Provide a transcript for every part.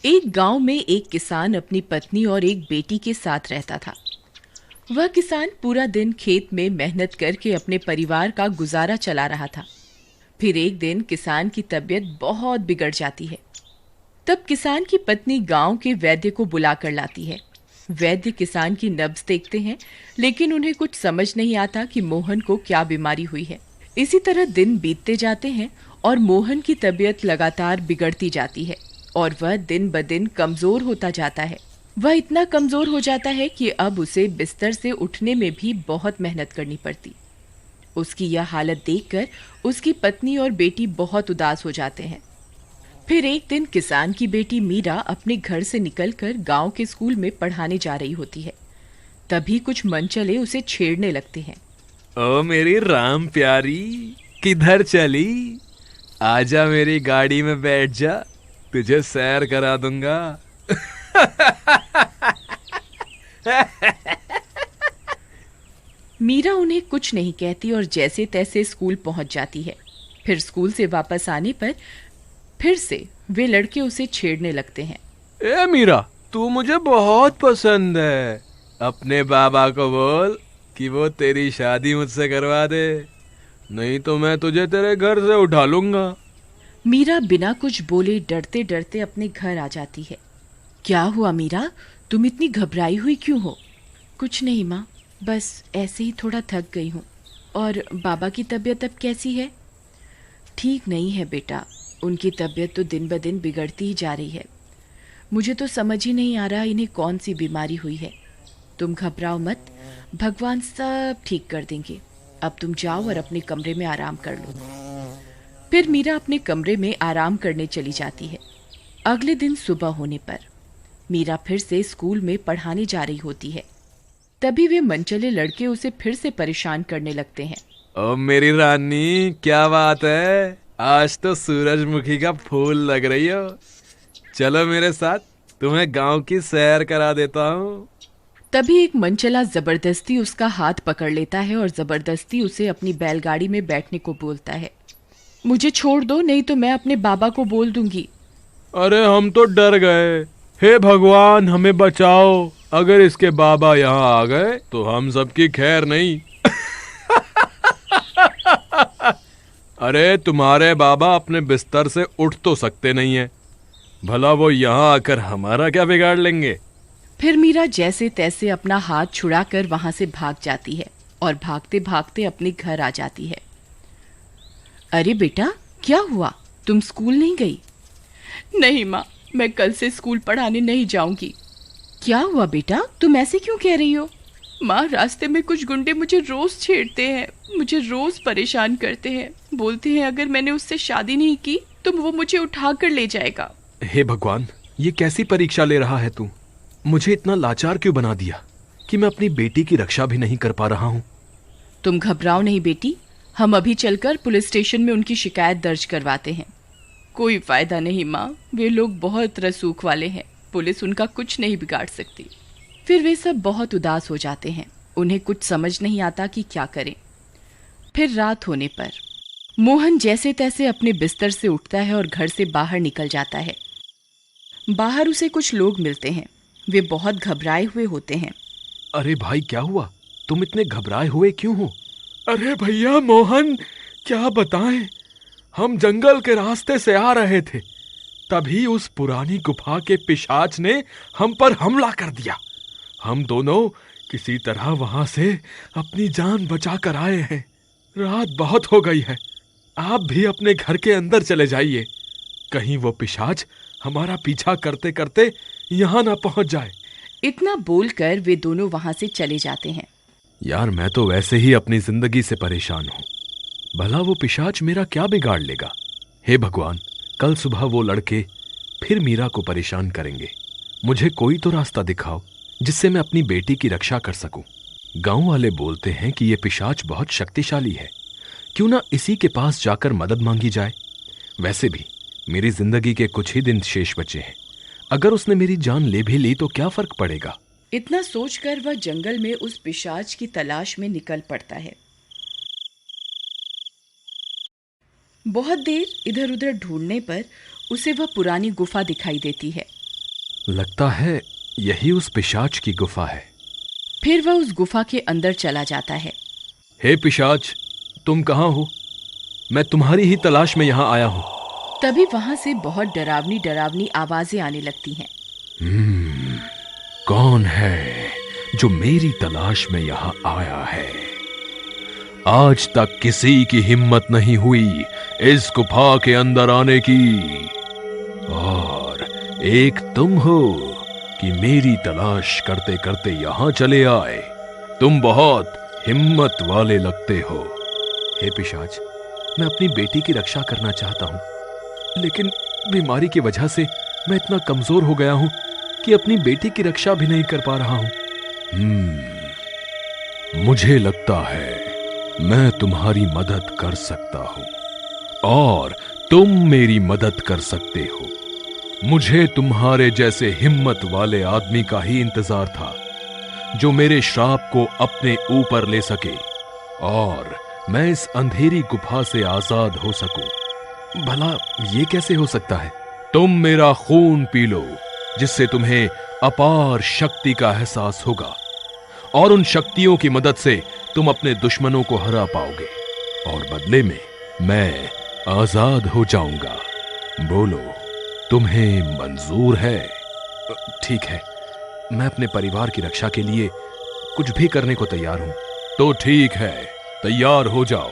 एक गांव में एक किसान अपनी पत्नी और एक बेटी के साथ रहता था। वह किसान पूरा दिन खेत में मेहनत करके अपने परिवार का गुजारा चला रहा था। फिर एक दिन किसान की तबीयत बहुत बिगड़ जाती है। तब किसान की पत्नी गांव के वैद्य को बुलाकर लाती है। वैद्य किसान की नब्ज देखते हैं, लेकिन उन्हें कुछ समझ नहीं आता कि मोहन को क्या बीमारी हुई है। इसी तरह दिन बीतते जाते हैं और मोहन की तबीयत लगातार बिगड़ती जाती है और वह दिन ब दिन कमजोर होता जाता है। वह इतना कमजोर हो जाता है कि अब उसे बिस्तर से उठने में भी बहुत मेहनत करनी पड़ती। उसकी यह हालत देखकर उसकी पत्नी और बेटी बहुत उदास हो जाते हैं। फिर एक दिन किसान की बेटी मीरा अपने घर से निकलकर गांव के स्कूल में पढ़ाने जा रही होती है। तभी कुछ मनचले उसे छेड़ने लगते हैं। ओ मेरी राम प्यारी, किधर चली? आजा मेरी गाड़ी में बैठ जा, तुझे सैर करा दूंगा। मीरा उन्हें कुछ नहीं कहती और जैसे तैसे स्कूल पहुंच जाती है। फिर स्कूल से वापस आने पर फिर से वे लड़के उसे छेड़ने लगते हैं। ए मीरा, तू मुझे बहुत पसंद है। अपने बाबा को बोल कि वो तेरी शादी मुझसे करवा दे, नहीं तो मैं तुझे तेरे घर से उठा लूंगा। मीरा बिना कुछ बोले डरते डरते अपने घर आ जाती है। क्या हुआ मीरा, तुम इतनी घबराई हुई क्यों हो? कुछ नहीं माँ, बस ऐसे ही थोड़ा थक गई हूँ। और बाबा की तबीयत अब कैसी है? ठीक नहीं है बेटा, उनकी तबीयत तो दिन ब दिन बिगड़ती ही जा रही है। मुझे तो समझ ही नहीं आ रहा इन्हें कौन सी बीमारी हुई है। तुम घबराओ मत, भगवान सब ठीक कर देंगे। अब तुम जाओ और अपने कमरे में आराम कर लो। फिर मीरा अपने कमरे में आराम करने चली जाती है। अगले दिन सुबह होने पर मीरा फिर से स्कूल में पढ़ाने जा रही होती है। तभी वे मनचले लड़के उसे फिर से परेशान करने लगते हैं। ओ मेरी रानी, क्या बात है? आज तो सूरजमुखी का फूल लग रही हो। चलो मेरे साथ, तुम्हें गांव की सैर करा देता हूँ। तभी एक मनचला जबरदस्ती उसका हाथ पकड़ लेता है और जबरदस्ती उसे अपनी बैलगाड़ी में बैठने को बोलता है। मुझे छोड़ दो, नहीं तो मैं अपने बाबा को बोल दूंगी। अरे हम तो डर गए। हे भगवान, हमें बचाओ। अगर इसके बाबा यहाँ आ गए तो हम सबकी खैर नहीं। अरे तुम्हारे बाबा अपने बिस्तर से उठ तो सकते नहीं है, भला वो यहाँ आकर हमारा क्या बिगाड़ लेंगे? फिर मीरा जैसे तैसे अपना हाथ छुड़ाकर वहां से भाग जाती है और भागते भागते अपने घर आ जाती है। अरे बेटा, क्या हुआ? तुम स्कूल नहीं गई? नहीं माँ, मैं कल से स्कूल पढ़ाने नहीं जाऊंगी। क्या हुआ बेटा, तुम ऐसे क्यों कह रही हो? माँ, रास्ते में कुछ गुंडे मुझे रोज छेड़ते हैं, मुझे रोज परेशान करते हैं। बोलते हैं अगर मैंने उससे शादी नहीं की तो वो मुझे उठा कर ले जाएगा। हे भगवान, ये कैसी परीक्षा ले रहा है तू? मुझे इतना लाचार क्यों बना दिया कि मैं अपनी बेटी की रक्षा भी नहीं कर पा रहा हूँ। तुम घबराओ नहीं बेटी, हम अभी चलकर पुलिस स्टेशन में उनकी शिकायत दर्ज करवाते हैं। कोई फायदा नहीं माँ, वे लोग बहुत रसूख वाले हैं, पुलिस उनका कुछ नहीं बिगाड़ सकती। फिर वे सब बहुत उदास हो जाते हैं। उन्हें कुछ समझ नहीं आता कि क्या करें। फिर रात होने पर मोहन जैसे तैसे अपने बिस्तर से उठता है और घर से बाहर निकल जाता है। बाहर उसे कुछ लोग मिलते हैं। वे बहुत घबराए हुए होते हैं। अरे भाई, क्या हुआ? तुम इतने घबराए हुए क्यों हो? अरे भैया मोहन, क्या बताएं, हम जंगल के रास्ते से आ रहे थे, तभी उस पुरानी गुफा के पिशाच ने हम पर हमला कर दिया। हम दोनों किसी तरह वहां से अपनी जान बचा कर आए हैं। रात बहुत हो गई है, आप भी अपने घर के अंदर चले जाइए, कहीं वो पिशाच हमारा पीछा करते करते यहाँ ना पहुंच जाए। इतना बोलकर वे दोनों वहां से चले जाते हैं। यार, मैं तो वैसे ही अपनी जिंदगी से परेशान हूँ, भला वो पिशाच मेरा क्या बिगाड़ लेगा? हे भगवान, कल सुबह वो लड़के फिर मीरा को परेशान करेंगे। मुझे कोई तो रास्ता दिखाओ जिससे मैं अपनी बेटी की रक्षा कर सकूं। गांव वाले बोलते हैं कि ये पिशाच बहुत शक्तिशाली है, क्यों ना इसी के पास जाकर मदद मांगी जाए। वैसे भी मेरी जिंदगी के कुछ ही दिन शेष बचे हैं, अगर उसने मेरी जान ले भी ली तो क्या फर्क पड़ेगा? इतना सोचकर वह जंगल में उस पिशाच की तलाश में निकल पड़ता है। बहुत देर इधर उधर ढूंढने पर उसे वह पुरानी गुफा दिखाई देती है। लगता है यही उस पिशाच की गुफा है। फिर वह उस गुफा के अंदर चला जाता है। हे पिशाच, तुम कहाँ हो? मैं तुम्हारी ही तलाश में यहाँ आया हूँ। तभी वहां से बहुत डरावनी डरावनी आवाजें आने लगती हैं। कौन है जो मेरी तलाश में यहाँ आया है? आज तक किसी की हिम्मत नहीं हुई इस गुफा के अंदर आने की, और एक तुम हो कि मेरी तलाश करते करते यहाँ चले आए। तुम बहुत हिम्मत वाले लगते हो। हे पिशाच, मैं अपनी बेटी की रक्षा करना चाहता हूँ, लेकिन बीमारी की वजह से मैं इतना कमजोर हो गया हूँ कि अपनी बेटी की रक्षा भी नहीं कर पा रहा हूँ। मुझे लगता है मैं तुम्हारी मदद कर सकता हूँ और तुम मेरी मदद कर सकते हो। मुझे तुम्हारे जैसे हिम्मत वाले आदमी का ही इंतजार था जो मेरे श्राप को अपने ऊपर ले सके और मैं इस अंधेरी गुफा से आजाद हो सकूं। भला ये कैसे हो सकता है? तुम मेरा खून पी लो, जिससे तुम्हें अपार शक्ति का एहसास होगा और उन शक्तियों की मदद से तुम अपने दुश्मनों को हरा पाओगे और बदले में मैं आजाद हो जाऊंगा। बोलो, तुम्हें मंजूर है? ठीक है, मैं अपने परिवार की रक्षा के लिए कुछ भी करने को तैयार हूं। तो ठीक है, तैयार हो जाओ।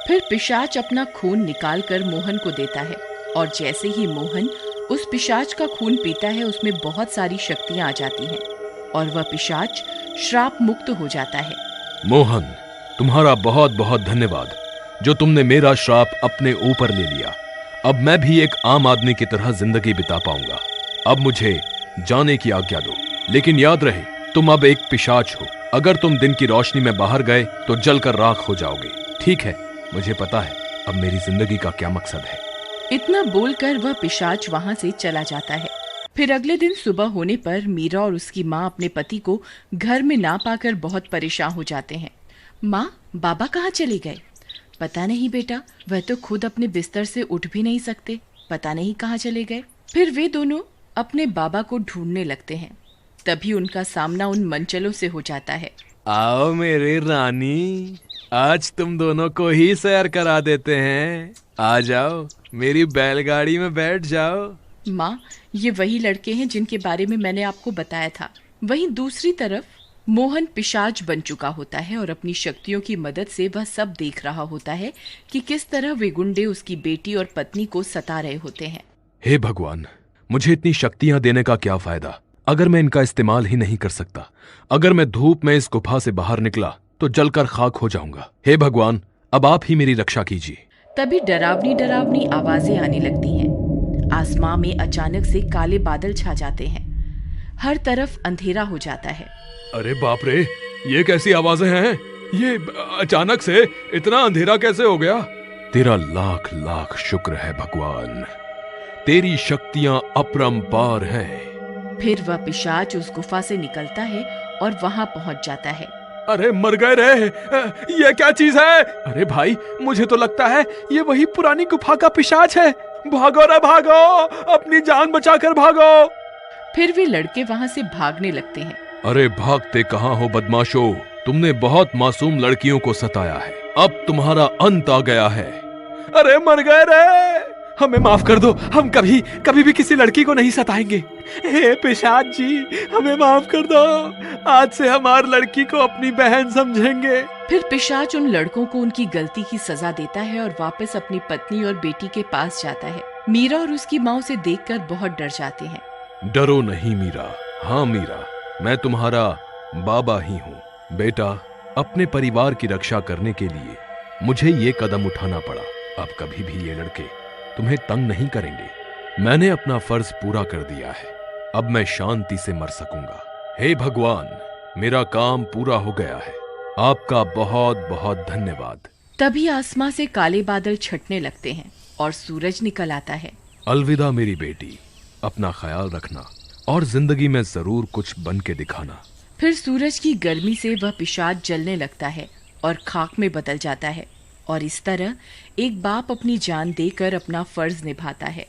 फिर पिशाच अपना खून निकालकर मोहन को देता है और जैसे ही मोहन उस पिशाच का खून पीता है, उसमें बहुत सारी शक्तियां आ जाती हैं और वह पिशाच श्राप मुक्त हो जाता है। मोहन, तुम्हारा बहुत बहुत धन्यवाद जो तुमने मेरा श्राप अपने ऊपर ले लिया। अब मैं भी एक आम आदमी की तरह जिंदगी बिता पाऊंगा। अब मुझे जाने की आज्ञा दो, लेकिन याद रहे तुम अब एक पिशाच हो। अगर तुम दिन की रोशनी में बाहर गए तो जलकर राख हो जाओगे। ठीक है, मुझे पता है अब मेरी जिंदगी का क्या मकसद है। इतना बोलकर वह पिशाच वहां से चला जाता है। फिर अगले दिन सुबह होने पर मीरा और उसकी माँ अपने पति को घर में ना पाकर बहुत परेशान हो जाते हैं। माँ, बाबा कहाँ चले गए? पता नहीं बेटा, वह तो खुद अपने बिस्तर से उठ भी नहीं सकते, पता नहीं कहाँ चले गए। फिर वे दोनों अपने बाबा को ढूंढने लगते हैं। तभी उनका सामना उन मंचलों से हो जाता है। आओ मेरी रानी, आज तुम दोनों को ही सैर करा देते हैं। आ जाओ, मेरी बैलगाड़ी में बैठ जाओ। माँ, ये वही लड़के हैं जिनके बारे में मैंने आपको बताया था। वहीं दूसरी तरफ मोहन पिशाच बन चुका होता है और अपनी शक्तियों की मदद से वह सब देख रहा होता है कि किस तरह वे गुंडे उसकी बेटी और पत्नी को सता रहे होते हैं। हे भगवान, मुझे इतनी शक्तियां देने का क्या फायदा अगर मैं इनका इस्तेमाल ही नहीं कर सकता। अगर मैं धूप में इस गुफा से बाहर निकला तो जलकर खाक हो जाऊंगा। हे भगवान, अब आप ही मेरी रक्षा कीजिए। तभी डरावनी डरावनी आवाजें आने लगती हैं। आसमां में अचानक से काले बादल छा जाते हैं। हर तरफ अंधेरा हो जाता है। अरे बाप रे, ये कैसी आवाजें हैं? ये अचानक से इतना अंधेरा कैसे हो गया? तेरा लाख लाख शुक्र है भगवान, तेरी शक्तियां अपरंपार हैं। फिर वह पिशाच उस गुफा से निकलता है और वहां पहुंच जाता है। अरे मर गए रे, ये क्या चीज है? अरे भाई, मुझे तो लगता है ये वही पुरानी गुफा का पिशाच है। भागो रे भागो, अपनी जान बचाकर भागो। फिर वे लड़के वहां से भागने लगते हैं। अरे भागते कहाँ हो बदमाशो, तुमने बहुत मासूम लड़कियों को सताया है, अब तुम्हारा अंत आ गया है। अरे मर गए रे, हमें माफ कर दो, हम कभी कभी भी किसी लड़की को नहीं सताएंगे। हे पिशाच जी, हमें माफ कर दो, आज से हमारी लड़की को अपनी बहन समझेंगे। फिर पिशाच उन लड़कों को उनकी गलती की सजा देता है और वापस अपनी पत्नी और बेटी के पास जाता है। मीरा और उसकी माँ उसे देखकर बहुत डर जाते हैं। डरो नहीं मीरा। हाँ मीरा, मैं तुम्हारा बाबा ही हूँ। बेटा, अपने परिवार की रक्षा करने के लिए मुझे ये कदम उठाना पड़ा। अब कभी भी ये लड़के तुम्हें तंग नहीं करेंगे। मैंने अपना फर्ज पूरा कर दिया है, अब मैं शांति से मर सकूंगा। हे भगवान, मेरा काम पूरा हो गया है, आपका बहुत बहुत धन्यवाद। तभी आसमां से काले बादल छटने लगते हैं और सूरज निकल आता है। अलविदा मेरी बेटी, अपना ख्याल रखना और जिंदगी में जरूर कुछ बन के दिखाना। फिर सूरज की गर्मी से वह पिशाच जलने लगता है और खाक में बदल जाता है और इस तरह एक बाप अपनी जान देकर अपना फर्ज निभाता है।